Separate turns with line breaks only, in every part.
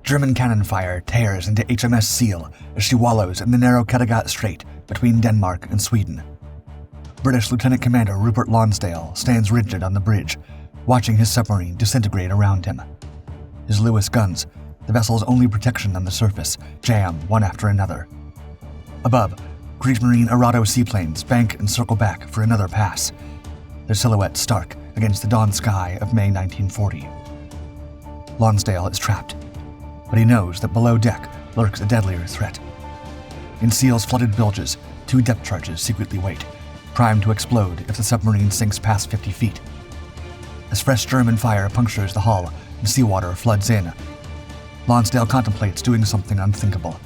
German cannon fire tears into HMS Seal as she wallows in the narrow Kattegat Strait between Denmark and Sweden. British Lieutenant Commander Rupert Lonsdale stands rigid on the bridge, watching his submarine disintegrate around him. His Lewis guns, the vessel's only protection on the surface, jam one after another. Above, Kriegsmarine Arado seaplanes bank and circle back for another pass, their silhouettes stark against the dawn sky of May 1940. Lonsdale is trapped, but he knows that below deck lurks a deadlier threat. In Seal's flooded bilges, 2 depth charges secretly wait, primed to explode if the submarine sinks past 50 feet. As fresh German fire punctures the hull and seawater floods in, Lonsdale contemplates doing something unthinkable,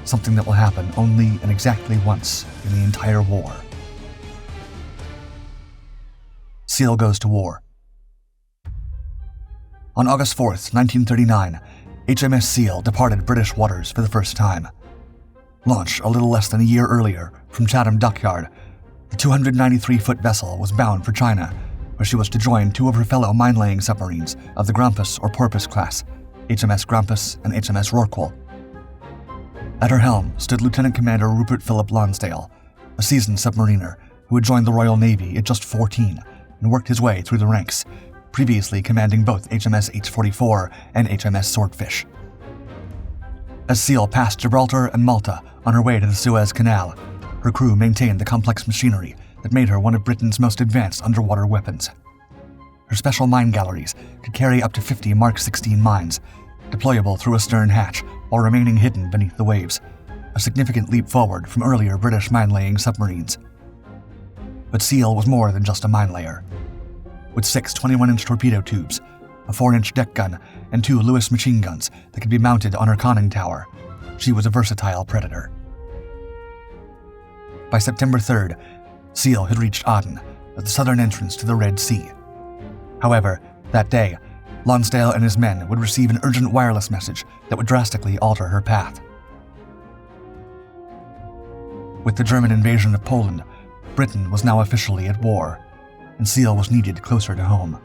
something that will happen only and exactly once in the entire war. Seal goes to war. On August 4th, 1939, HMS Seal departed British waters for the first time. Launched a little less than a year earlier from Chatham Dockyard, the 293-foot vessel was bound for China, where she was to join 2 of her fellow mine-laying submarines of the Grampus or Porpoise class, HMS Grampus and HMS Rorqual. At her helm stood Lieutenant Commander Rupert Philip Lonsdale, a seasoned submariner who had joined the Royal Navy at just 14 and worked his way through the ranks, previously commanding both HMS H-44 and HMS Swordfish. As Seal passed Gibraltar and Malta on her way to the Suez Canal, her crew maintained the complex machinery that made her one of Britain's most advanced underwater weapons. Her special mine galleries could carry up to 50 Mark 16 mines, deployable through a stern hatch while remaining hidden beneath the waves, a significant leap forward from earlier British mine-laying submarines. But Seal was more than just a mine layer. With 6 21-inch torpedo tubes, a 4-inch deck gun, and 2 Lewis machine guns that could be mounted on her conning tower, she was a versatile predator. By September 3rd, Seal had reached Aden, at the southern entrance to the Red Sea. However, that day, Lonsdale and his men would receive an urgent wireless message that would drastically alter her path. With the German invasion of Poland, Britain was now officially at war, and Seal was needed closer to home.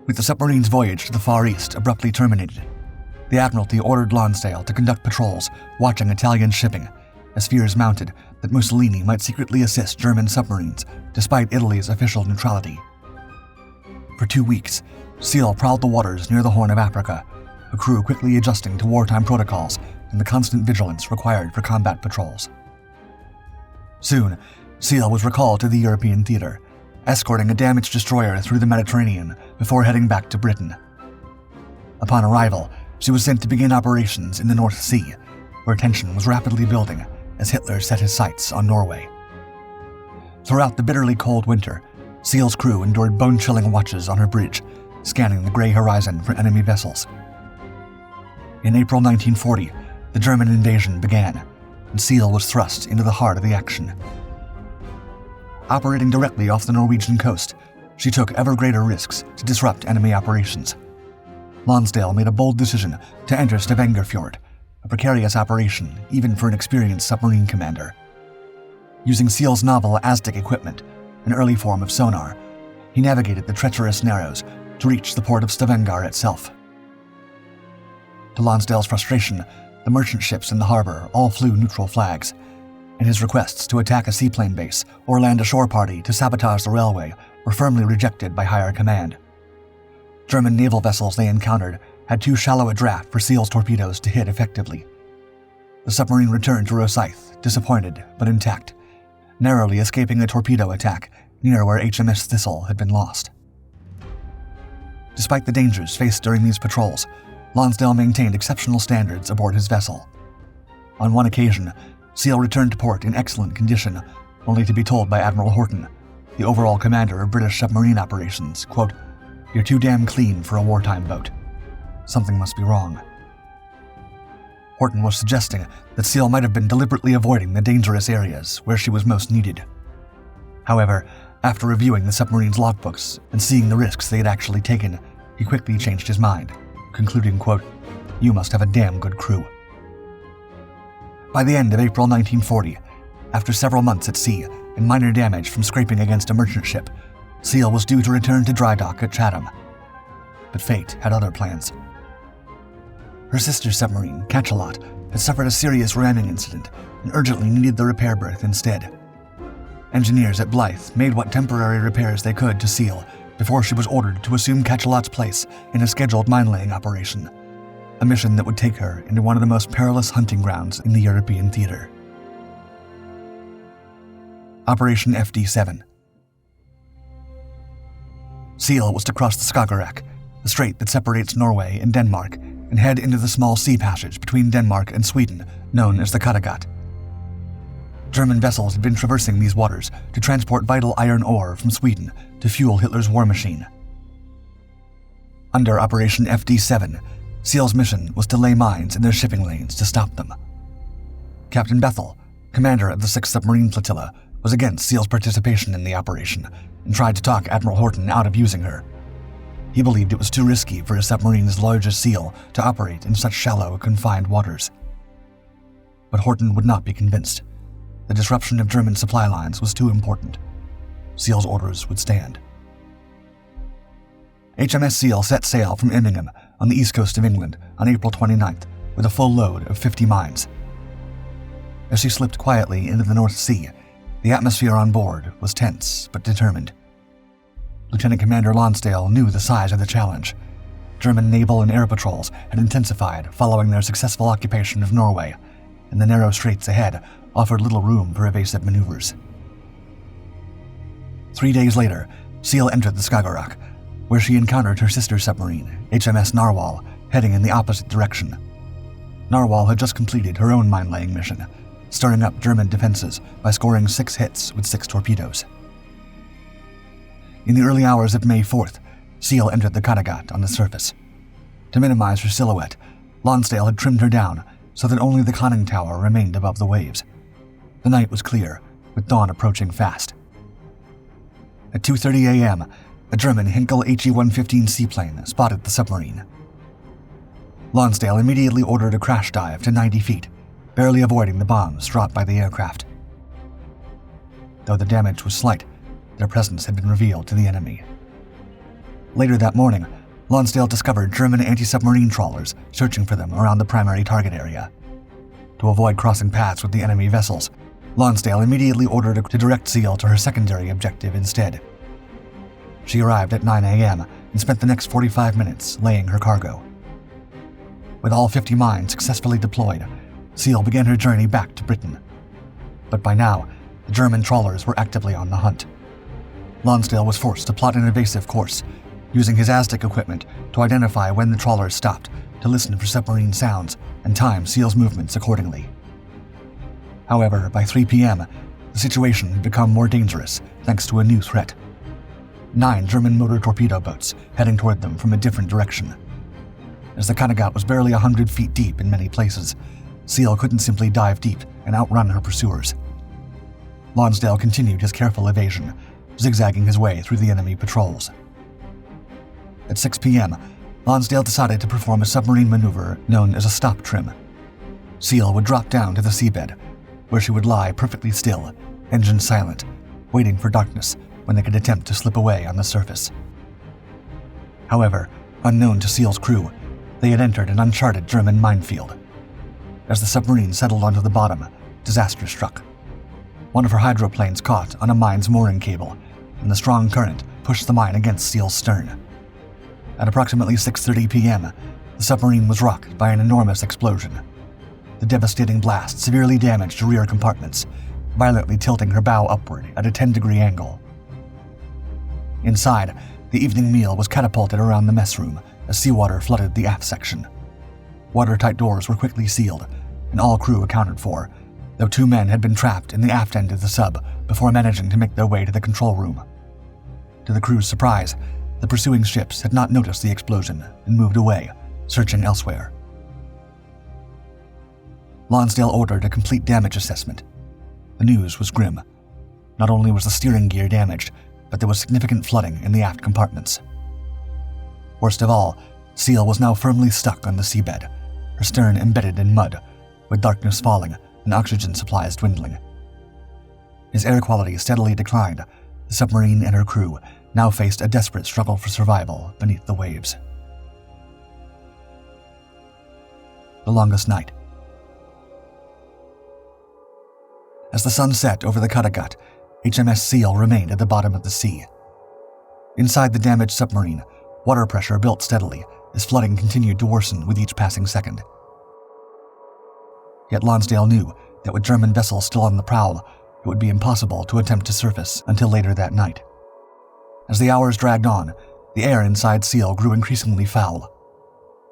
With the submarine's voyage to the Far East abruptly terminated, the Admiralty ordered Lonsdale to conduct patrols watching Italian shipping, as fears mounted that Mussolini might secretly assist German submarines despite Italy's official neutrality. For 2 weeks, Seal prowled the waters near the Horn of Africa, her crew quickly adjusting to wartime protocols and the constant vigilance required for combat patrols. Soon, Seal was recalled to the European theater, escorting a damaged destroyer through the Mediterranean before heading back to Britain. Upon arrival, she was sent to begin operations in the North Sea, where tension was rapidly building as Hitler set his sights on Norway. Throughout the bitterly cold winter, Seal's crew endured bone-chilling watches on her bridge, scanning the gray horizon for enemy vessels. In April 1940, the German invasion began, and Seal was thrust into the heart of the action. Operating directly off the Norwegian coast, she took ever greater risks to disrupt enemy operations. Lonsdale made a bold decision to enter Stavangerfjord, a precarious operation even for an experienced submarine commander. Using Seal's novel Aztec equipment, an early form of sonar, he navigated the treacherous narrows to reach the port of Stavanger itself. To Lonsdale's frustration, the merchant ships in the harbor all flew neutral flags, and his requests to attack a seaplane base or land a shore party to sabotage the railway were firmly rejected by higher command. German naval vessels they encountered had too shallow a draft for Seal's torpedoes to hit effectively. The submarine returned to Rosyth, disappointed but intact, narrowly escaping a torpedo attack near where HMS Thistle had been lost. Despite the dangers faced during these patrols, Lonsdale maintained exceptional standards aboard his vessel. On one occasion, Seal returned to port in excellent condition, only to be told by Admiral Horton, the overall commander of British submarine operations, quote, "You're too damn clean for a wartime boat. Something must be wrong." Horton was suggesting that Seal might have been deliberately avoiding the dangerous areas where she was most needed. However, after reviewing the submarine's logbooks and seeing the risks they had actually taken, he quickly changed his mind, concluding, quote, "You must have a damn good crew." By the end of April 1940, after several months at sea and minor damage from scraping against a merchant ship, Seal was due to return to dry dock at Chatham. But fate had other plans. Her sister submarine, Kattegat, had suffered a serious ramming incident and urgently needed the repair berth instead. Engineers at Blythe made what temporary repairs they could to Seal before she was ordered to assume Kattegat's place in a scheduled mine-laying operation, a mission that would take her into one of the most perilous hunting grounds in the European theater. Operation FD7. Seal was to cross the Skagerrak, the strait that separates Norway and Denmark, and head into the small sea passage between Denmark and Sweden, known as the Kattegat. German vessels had been traversing these waters to transport vital iron ore from Sweden to fuel Hitler's war machine. Under Operation FD7, Seal's mission was to lay mines in their shipping lanes to stop them. Captain Bethel, commander of the 6th Submarine Flotilla, was against Seal's participation in the operation and tried to talk Admiral Horton out of using her. He believed it was too risky for a submarine as large as Seal to operate in such shallow, confined waters. But Horton would not be convinced. The disruption of German supply lines was too important. Seal's orders would stand. HMS Seal set sail from Immingham on the east coast of England on April 29th with a full load of 50 mines. As she slipped quietly into the North Sea, the atmosphere on board was tense but determined. Lieutenant Commander Lonsdale knew the size of the challenge. German naval and air patrols had intensified following their successful occupation of Norway, and the narrow straits ahead offered little room for evasive maneuvers. 3 days later, Seal entered the Skagerrak, where she encountered her sister submarine, HMS Narwhal, heading in the opposite direction. Narwhal had just completed her own mine-laying mission, stirring up German defenses by scoring 6 hits with 6 torpedoes. In the early hours of May 4th, Seal entered the Kattegat on the surface. To minimize her silhouette, Lonsdale had trimmed her down so that only the conning tower remained above the waves. The night was clear, with dawn approaching fast. At 2:30 a.m., a German Hinkel HE-115 seaplane spotted the submarine. Lonsdale immediately ordered a crash dive to 90 feet, barely avoiding the bombs dropped by the aircraft. Though the damage was slight, their presence had been revealed to the enemy. Later that morning, Lonsdale discovered German anti-submarine trawlers searching for them around the primary target area. To avoid crossing paths with the enemy vessels, Lonsdale immediately ordered to direct Seal to her secondary objective instead. She arrived at 9 a.m. and spent the next 45 minutes laying her cargo. With all 50 mines successfully deployed, Seal began her journey back to Britain. But by now, the German trawlers were actively on the hunt. Lonsdale was forced to plot an evasive course, using his Aztec equipment to identify when the trawlers stopped, to listen for submarine sounds and time Seal's movements accordingly. However, by 3 p.m., the situation had become more dangerous thanks to a new threat. 9 German motor torpedo boats heading toward them from a different direction. As the Kattegat was barely 100 feet deep in many places, Seal couldn't simply dive deep and outrun her pursuers. Lonsdale continued his careful evasion, zigzagging his way through the enemy patrols. At 6 p.m., Lonsdale decided to perform a submarine maneuver known as a stop trim. Seal would drop down to the seabed, where she would lie perfectly still, engine silent, waiting for darkness when they could attempt to slip away on the surface. However, unknown to Seal's crew, they had entered an uncharted German minefield. As the submarine settled onto the bottom, disaster struck. One of her hydroplanes caught on a mine's mooring cable, and the strong current pushed the mine against Seal's stern. At approximately 6:30 p.m., the submarine was rocked by an enormous explosion. The devastating blast severely damaged her rear compartments, violently tilting her bow upward at a 10-degree angle. Inside, the evening meal was catapulted around the mess room as seawater flooded the aft section. Watertight doors were quickly sealed, and all crew accounted for, though 2 men had been trapped in the aft end of the sub before managing to make their way to the control room. To the crew's surprise, the pursuing ships had not noticed the explosion and moved away, searching elsewhere. Lonsdale ordered a complete damage assessment. The news was grim. Not only was the steering gear damaged, but there was significant flooding in the aft compartments. Worst of all, Seal was now firmly stuck on the seabed, her stern embedded in mud, with darkness falling and oxygen supplies dwindling. As air quality steadily declined, the submarine and her crew now faced a desperate struggle for survival beneath the waves. the longest night. As the sun set over the Kattegat, HMS Seal remained at the bottom of the sea. Inside the damaged submarine, water pressure built steadily as flooding continued to worsen with each passing second. Yet Lonsdale knew that with German vessels still on the prowl, it would be impossible to attempt to surface until later that night. As the hours dragged on, the air inside Seal grew increasingly foul.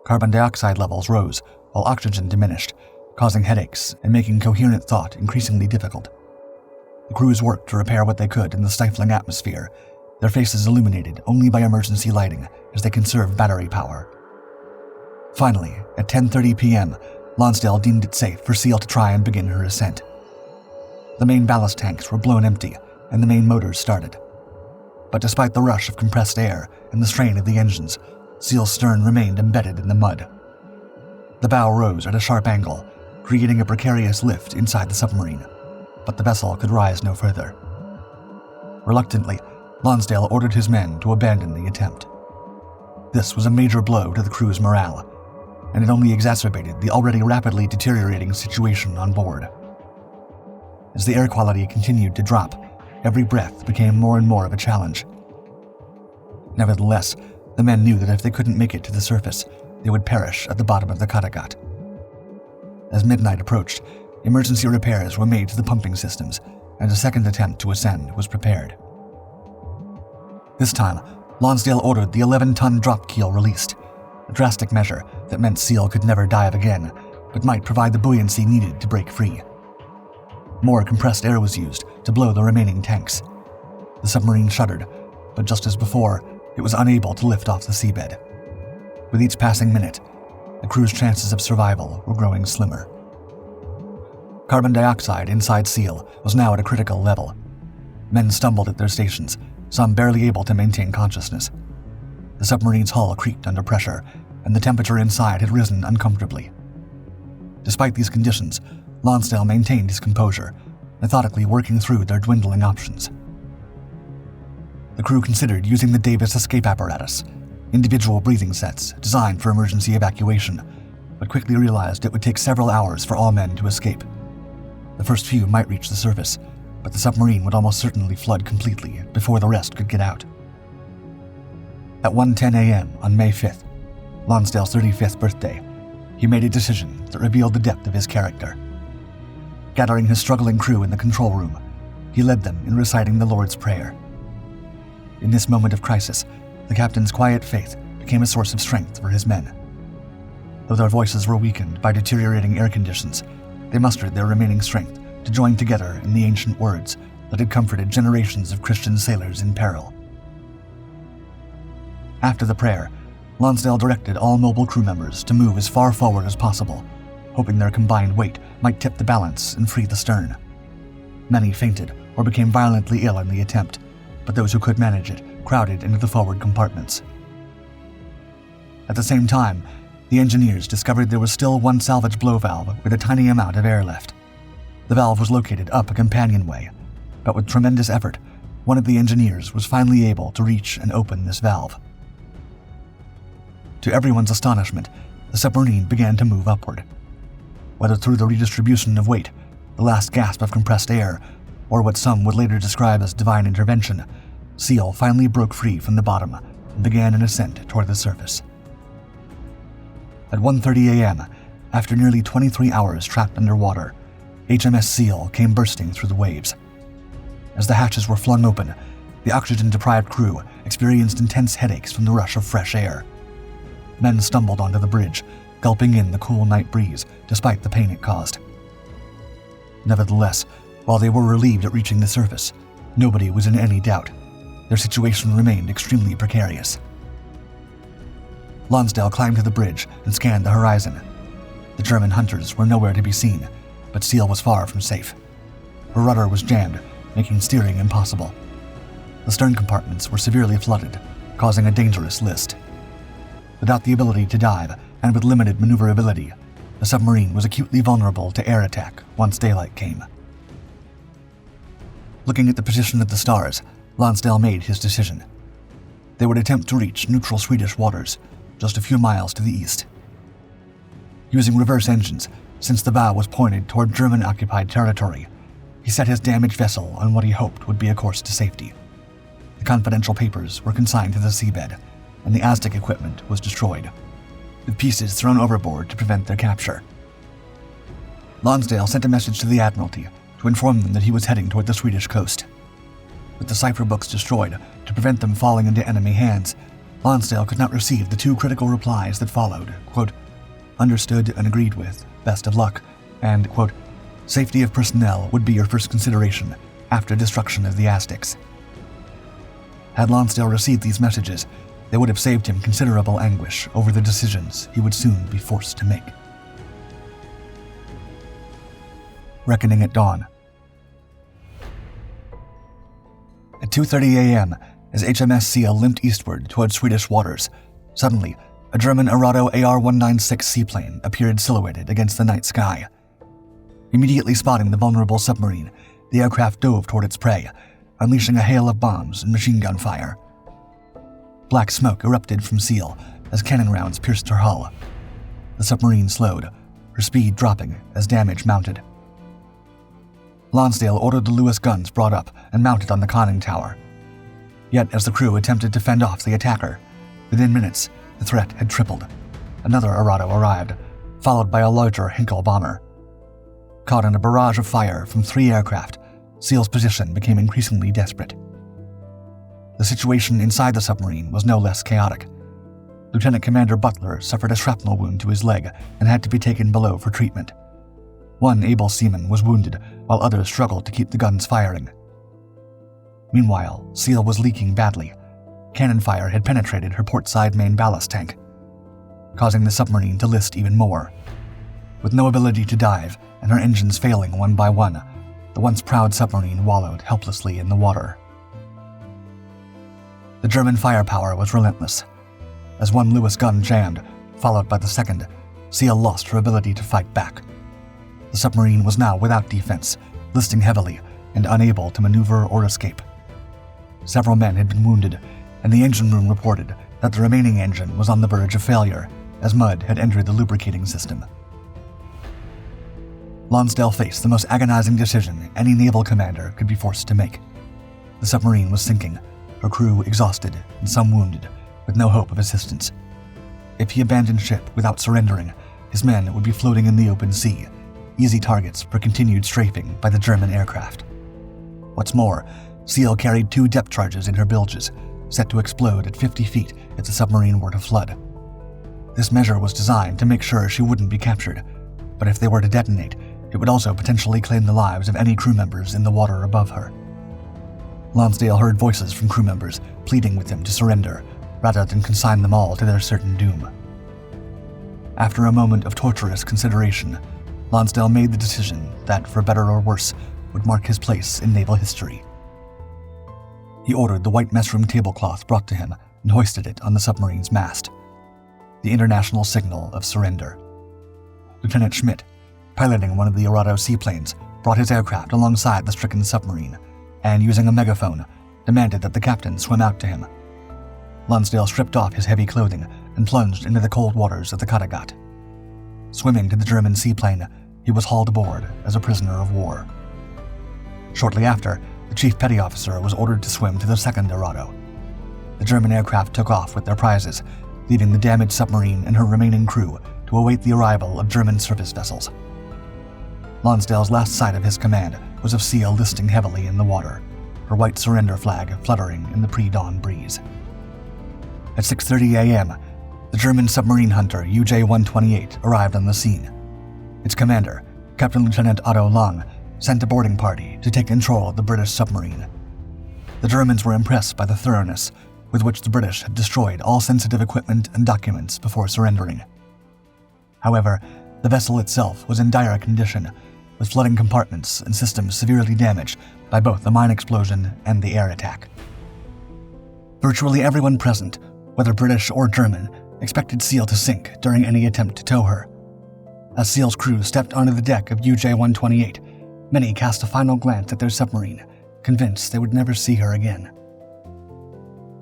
Carbon dioxide levels rose while oxygen diminished, causing headaches and making coherent thought increasingly difficult. The crews worked to repair what they could in the stifling atmosphere, their faces illuminated only by emergency lighting as they conserved battery power. Finally, at 10:30 p.m., Lonsdale deemed it safe for Seal to try and begin her ascent. The main ballast tanks were blown empty, and the main motors started. But despite the rush of compressed air and the strain of the engines, Seal's stern remained embedded in the mud. The bow rose at a sharp angle, creating a precarious lift inside the submarine, but the vessel could rise no further. Reluctantly, Lonsdale ordered his men to abandon the attempt. This was a major blow to the crew's morale, and it only exacerbated the already rapidly deteriorating situation on board. As the air quality continued to drop, every breath became more and more of a challenge. Nevertheless, the men knew that if they couldn't make it to the surface, they would perish at the bottom of the Kattegat. As midnight approached, emergency repairs were made to the pumping systems, and a second attempt to ascend was prepared. This time, Lonsdale ordered the 11-ton drop keel released, a drastic measure that meant Seal could never dive again, but might provide the buoyancy needed to break free. More compressed air was used to blow the remaining tanks. The submarine shuddered, but just as before, it was unable to lift off the seabed. With each passing minute, the crew's chances of survival were growing slimmer. Carbon dioxide inside Seal was now at a critical level. Men stumbled at their stations, some barely able to maintain consciousness. The submarine's hull creaked under pressure, and the temperature inside had risen uncomfortably. Despite these conditions, Lonsdale maintained his composure, methodically working through their dwindling options. The crew considered using the Davis escape apparatus, individual breathing sets designed for emergency evacuation, but quickly realized it would take several hours for all men to escape. The first few might reach the surface, but the submarine would almost certainly flood completely before the rest could get out. At 1:10 a.m. on May 5th, Lonsdale's 35th birthday, he made a decision that revealed the depth of his character. Gathering his struggling crew in the control room, he led them in reciting the Lord's Prayer. In this moment of crisis, the captain's quiet faith became a source of strength for his men. Though their voices were weakened by deteriorating air conditions, they mustered their remaining strength to join together in the ancient words that had comforted generations of Christian sailors in peril. After the prayer, Lonsdale directed all mobile crew members to move as far forward as possible, hoping their combined weight might tip the balance and free the stern. Many fainted or became violently ill in the attempt, but those who could manage it crowded into the forward compartments. At the same time, the engineers discovered there was still one salvage blow valve with a tiny amount of air left. The valve was located up a companionway, but with tremendous effort, one of the engineers was finally able to reach and open this valve. To everyone's astonishment, the submarine began to move upward. Whether through the redistribution of weight, the last gasp of compressed air, or what some would later describe as divine intervention, Seal finally broke free from the bottom and began an ascent toward the surface. At 1:30 a.m., after nearly 23 hours trapped underwater, HMS Seal came bursting through the waves. As the hatches were flung open, the oxygen-deprived crew experienced intense headaches from the rush of fresh air. Men stumbled onto the bridge, gulping in the cool night breeze despite the pain it caused. Nevertheless, while they were relieved at reaching the surface, nobody was in any doubt. Their situation remained extremely precarious. Lonsdale climbed to the bridge and scanned the horizon. The German hunters were nowhere to be seen, but Seal was far from safe. Her rudder was jammed, making steering impossible. The stern compartments were severely flooded, causing a dangerous list. Without the ability to dive, and with limited maneuverability, the submarine was acutely vulnerable to air attack once daylight came. Looking at the position of the stars, Lonsdale made his decision. They would attempt to reach neutral Swedish waters, just a few miles to the east. Using reverse engines, since the bow was pointed toward German-occupied territory, he set his damaged vessel on what he hoped would be a course to safety. The confidential papers were consigned to the seabed, and the Aztec equipment was destroyed, with pieces thrown overboard to prevent their capture. Lonsdale sent a message to the Admiralty to inform them that he was heading toward the Swedish coast. With the cipher books destroyed to prevent them falling into enemy hands, Lonsdale could not receive the two critical replies that followed, quote, "Understood and agreed with, best of luck," and, quote, "Safety of personnel would be your first consideration after destruction of the Aztecs." Had Lonsdale received these messages, they would have saved him considerable anguish over the decisions he would soon be forced to make. Reckoning at dawn. At 2:30 a.m., as HMS Seal limped eastward toward Swedish waters, suddenly a German Arado AR-196 seaplane appeared silhouetted against the night sky. Immediately spotting the vulnerable submarine, the aircraft dove toward its prey, unleashing a hail of bombs and machine gun fire. Black smoke erupted from Seal as cannon rounds pierced her hull. The submarine slowed, her speed dropping as damage mounted. Lonsdale ordered the Lewis guns brought up and mounted on the conning tower. Yet as the crew attempted to fend off the attacker, within minutes, the threat had tripled. Another Arado arrived, followed by a larger Henkel bomber. Caught in a barrage of fire from 3 aircraft, Seal's position became increasingly desperate. The situation inside the submarine was no less chaotic. Lieutenant Commander Butler suffered a shrapnel wound to his leg and had to be taken below for treatment. One able seaman was wounded, while others struggled to keep the guns firing. Meanwhile, Seal was leaking badly. Cannon fire had penetrated her port-side main ballast tank, causing the submarine to list even more. With no ability to dive and her engines failing one by one, the once proud submarine wallowed helplessly in the water. The German firepower was relentless. As one Lewis gun jammed, followed by the second, Seal lost her ability to fight back. The submarine was now without defense, listing heavily and unable to maneuver or escape. Several men had been wounded, and the engine room reported that the remaining engine was on the verge of failure, as mud had entered the lubricating system. Lonsdale faced the most agonizing decision any naval commander could be forced to make. The submarine was sinking, her crew exhausted and some wounded, with no hope of assistance. If he abandoned ship without surrendering, his men would be floating in the open sea, easy targets for continued strafing by the German aircraft. What's more, Seal carried 2 depth charges in her bilges, set to explode at 50 feet if the submarine were to flood. This measure was designed to make sure she wouldn't be captured, but if they were to detonate, it would also potentially claim the lives of any crew members in the water above her. Lonsdale heard voices from crew members pleading with him to surrender, rather than consign them all to their certain doom. After a moment of torturous consideration, Lonsdale made the decision that, for better or worse, would mark his place in naval history. He ordered the white messroom tablecloth brought to him and hoisted it on the submarine's mast, the international signal of surrender. Lieutenant Schmidt, piloting one of the Arado seaplanes, brought his aircraft alongside the stricken submarine, and using a megaphone, demanded that the captain swim out to him. Lonsdale stripped off his heavy clothing and plunged into the cold waters of the Kattegat. Swimming to the German seaplane, he was hauled aboard as a prisoner of war. Shortly after, the chief petty officer was ordered to swim to the second Arado. The German aircraft took off with their prizes, leaving the damaged submarine and her remaining crew to await the arrival of German surface vessels. Lonsdale's last sight of his command was of Seal listing heavily in the water, her white surrender flag fluttering in the pre-dawn breeze. At 6:30 a.m., the German submarine hunter UJ-128 arrived on the scene. Its commander, Captain Lieutenant Otto Lang, sent a boarding party to take control of the British submarine. The Germans were impressed by the thoroughness with which the British had destroyed all sensitive equipment and documents before surrendering. However, the vessel itself was in dire condition, with flooding compartments and systems severely damaged by both the mine explosion and the air attack. Virtually everyone present, whether British or German, expected Seal to sink during any attempt to tow her. As Seal's crew stepped onto the deck of UJ-128, many cast a final glance at their submarine, convinced they would never see her again.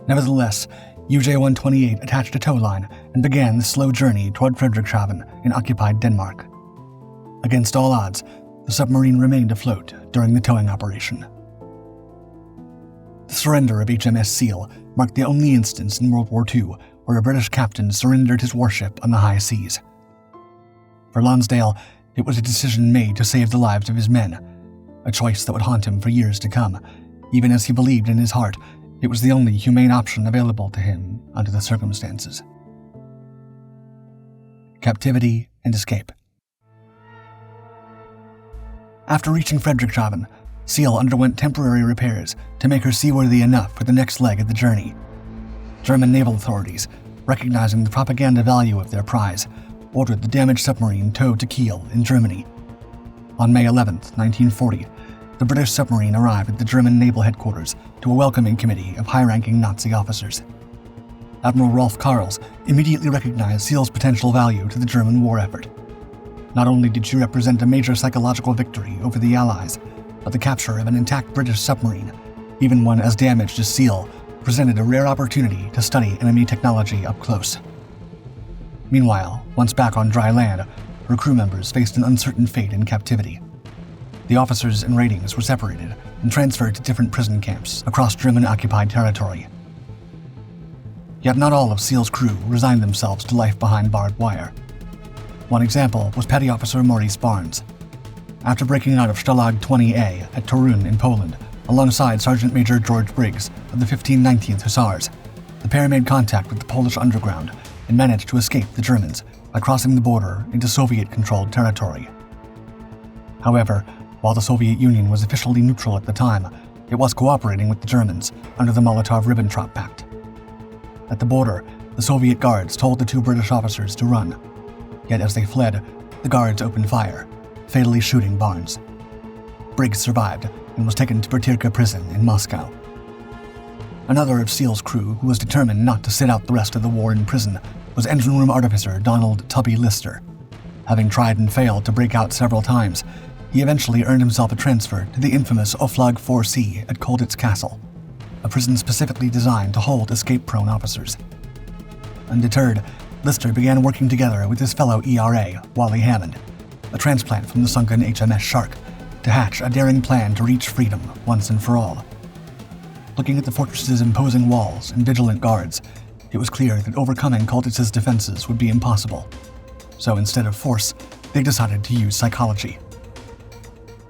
Nevertheless, UJ-128 attached a tow line and began the slow journey toward Frederikshavn in occupied Denmark. Against all odds, the submarine remained afloat during the towing operation. The surrender of HMS Seal marked the only instance in World War II where a British captain surrendered his warship on the high seas. For Lonsdale, it was a decision made to save the lives of his men, a choice that would haunt him for years to come, even as he believed in his heart it was the only humane option available to him under the circumstances. Captivity and escape. After reaching Frederikshavn, Seal underwent temporary repairs to make her seaworthy enough for the next leg of the journey. German naval authorities, recognizing the propaganda value of their prize, ordered the damaged submarine towed to Kiel in Germany. On May 11, 1940, the British submarine arrived at the German naval headquarters to a welcoming committee of high-ranking Nazi officers. Admiral Rolf Karls immediately recognized Seal's potential value to the German war effort. Not only did she represent a major psychological victory over the Allies, but the capture of an intact British submarine, even one as damaged as Seal, presented a rare opportunity to study enemy technology up close. Meanwhile, once back on dry land, her crew members faced an uncertain fate in captivity. The officers and ratings were separated and transferred to different prison camps across German-occupied territory. Yet not all of Seal's crew resigned themselves to life behind barbed wire. One example was Petty Officer Maurice Barnes. After breaking out of Stalag 20A at Torun in Poland, alongside Sergeant Major George Briggs of the 1519th Hussars, the pair made contact with the Polish underground and managed to escape the Germans by crossing the border into Soviet-controlled territory. However, while the Soviet Union was officially neutral at the time, it was cooperating with the Germans under the Molotov-Ribbentrop Pact. At the border, the Soviet guards told the two British officers to run. Yet as they fled, the guards opened fire, fatally shooting Barnes. Briggs survived and was taken to Butyrka prison in Moscow. Another of Seal's crew who was determined not to sit out the rest of the war in prison was engine room artificer Donald "Tubby" Lister. Having tried and failed to break out several times, he eventually earned himself a transfer to the infamous Oflag 4C at Colditz Castle, a prison specifically designed to hold escape-prone officers. Undeterred, Lister began working together with his fellow ERA, Wally Hammond, a transplant from the sunken HMS Shark, to hatch a daring plan to reach freedom once and for all. Looking at the fortress's imposing walls and vigilant guards, it was clear that overcoming Colditz's defenses would be impossible. So instead of force, they decided to use psychology.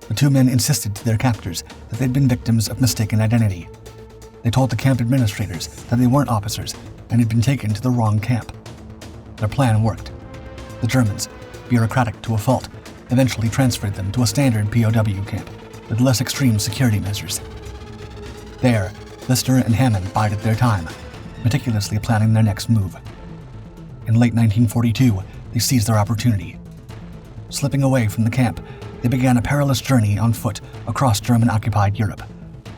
The two men insisted to their captors that they'd been victims of mistaken identity. They told the camp administrators that they weren't officers and had been taken to the wrong camp. Their plan worked. The Germans, bureaucratic to a fault, eventually transferred them to a standard POW camp with less extreme security measures. There, Lister and Hammond bided their time, meticulously planning their next move. In late 1942, they seized their opportunity. Slipping away from the camp, they began a perilous journey on foot across German-occupied Europe,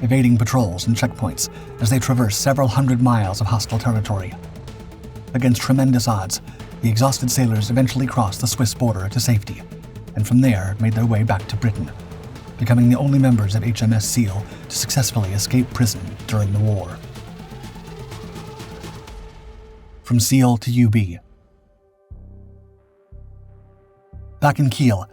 evading patrols and checkpoints as they traversed several hundred miles of hostile territory. Against tremendous odds, the exhausted sailors eventually crossed the Swiss border to safety, and from there made their way back to Britain, becoming the only members of HMS Seal to successfully escape prison during the war. From Seal to UB. Back in Kiel,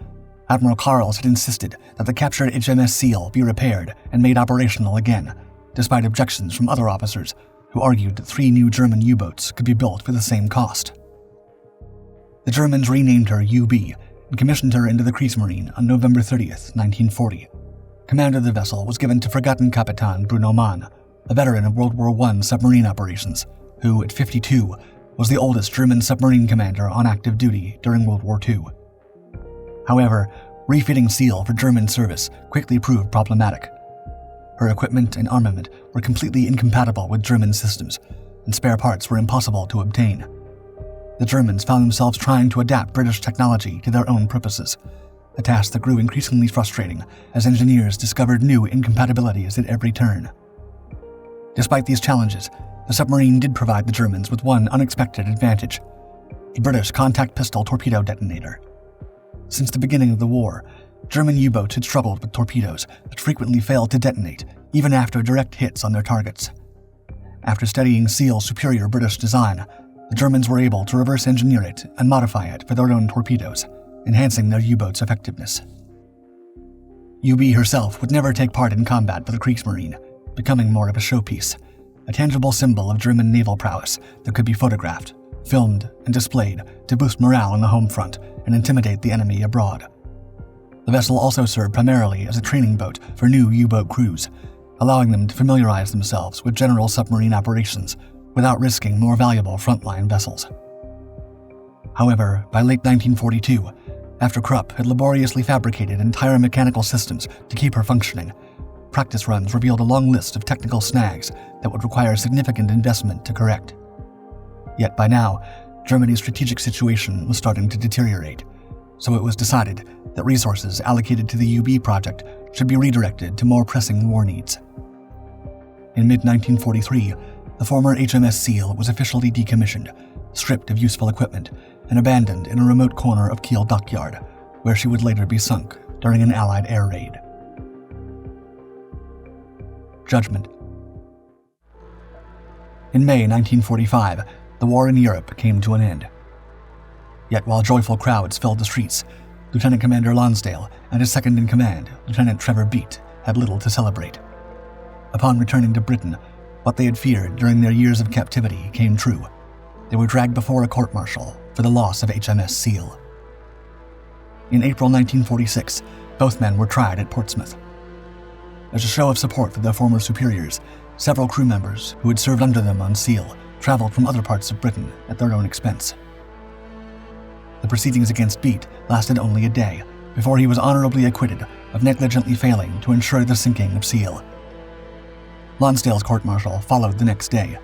Admiral Karls had insisted that the captured HMS Seal be repaired and made operational again, despite objections from other officers who argued that 3 new German U-boats could be built for the same cost. The Germans renamed her UB and commissioned her into the Kriegsmarine on November 30th, 1940. Command of the vessel was given to Fregattenkapitan Bruno Mann, a veteran of World War I submarine operations, who, at 52, was the oldest German submarine commander on active duty during World War II. However, refitting Seal for German service quickly proved problematic. Her equipment and armament were completely incompatible with German systems, and spare parts were impossible to obtain. The Germans found themselves trying to adapt British technology to their own purposes, a task that grew increasingly frustrating as engineers discovered new incompatibilities at every turn. Despite these challenges, the submarine did provide the Germans with one unexpected advantage: the British contact pistol torpedo detonator. Since the beginning of the war, German U-boats had struggled with torpedoes that frequently failed to detonate even after direct hits on their targets. after studying Seal's superior British design, the Germans were able to reverse engineer it and modify it for their own torpedoes, enhancing their U-boat's effectiveness. UB herself would never take part in combat with the Kriegsmarine, becoming more of a showpiece, a tangible symbol of German naval prowess that could be photographed, filmed, and displayed to boost morale on the home front and intimidate the enemy abroad. The vessel also served primarily as a training boat for new U-boat crews, allowing them to familiarize themselves with general submarine operations without risking more valuable frontline vessels. However, by late 1942, after Krupp had laboriously fabricated entire mechanical systems to keep her functioning, practice runs revealed a long list of technical snags that would require significant investment to correct. Yet by now, Germany's strategic situation was starting to deteriorate, so it was decided that resources allocated to the UB project should be redirected to more pressing war needs. In mid-1943, the former HMS Seal was officially decommissioned, stripped of useful equipment, and abandoned in a remote corner of Kiel Dockyard, where she would later be sunk during an Allied air raid. Judgment. In May 1945, the war in Europe came to an end. Yet while joyful crowds filled the streets, Lieutenant Commander Lonsdale and his second-in-command, Lieutenant Trevor Beat, had little to celebrate. Upon returning to Britain, what they had feared during their years of captivity came true. They were dragged before a court-martial for the loss of HMS Seal. In April 1946, both men were tried at Portsmouth. As a show of support for their former superiors, several crew members who had served under them on Seal traveled from other parts of Britain at their own expense. The proceedings against Beat lasted only a day before he was honorably acquitted of negligently failing to ensure the sinking of Seal. Lonsdale's court-martial followed the next day.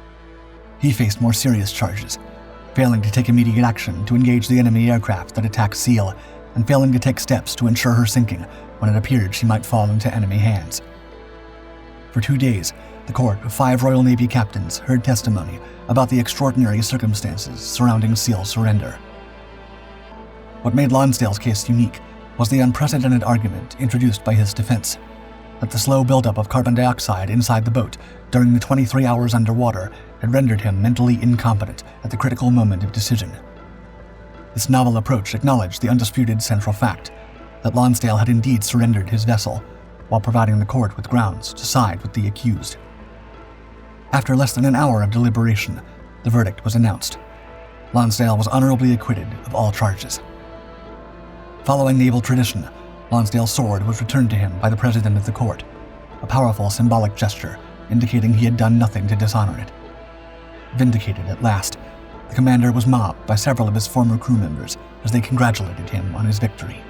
He faced more serious charges, failing to take immediate action to engage the enemy aircraft that attacked Seal, and failing to take steps to ensure her sinking when it appeared she might fall into enemy hands. For 2 days, the court of 5 Royal Navy captains heard testimony about the extraordinary circumstances surrounding Seal's surrender. What made Lonsdale's case unique was the unprecedented argument introduced by his defense, that the slow buildup of carbon dioxide inside the boat during the 23 hours underwater had rendered him mentally incompetent at the critical moment of decision. This novel approach acknowledged the undisputed central fact that Lonsdale had indeed surrendered his vessel, while providing the court with grounds to side with the accused. After less than an hour of deliberation, the verdict was announced. Lonsdale was honorably acquitted of all charges. Following naval tradition, Lonsdale's sword was returned to him by the president of the court, a powerful symbolic gesture indicating he had done nothing to dishonor it. Vindicated at last, the commander was mobbed by several of his former crew members as they congratulated him on his victory.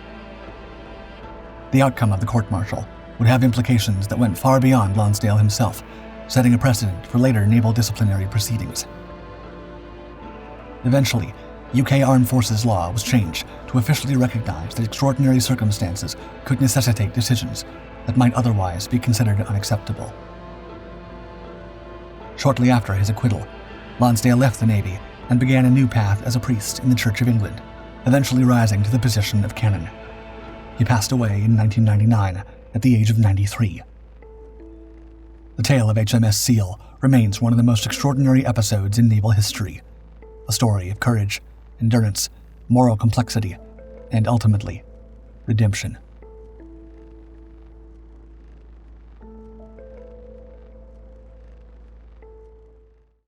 The outcome of the court-martial would have implications that went far beyond Lonsdale himself, setting a precedent for later naval disciplinary proceedings. Eventually, UK Armed Forces law was changed to officially recognize that extraordinary circumstances could necessitate decisions that might otherwise be considered unacceptable. Shortly after his acquittal, Lonsdale left the Navy and began a new path as a priest in the Church of England, eventually rising to the position of canon. He passed away in 1999 at the age of 93. The tale of HMS Seal remains one of the most extraordinary episodes in naval history, a story of courage, endurance, moral complexity, and ultimately, redemption.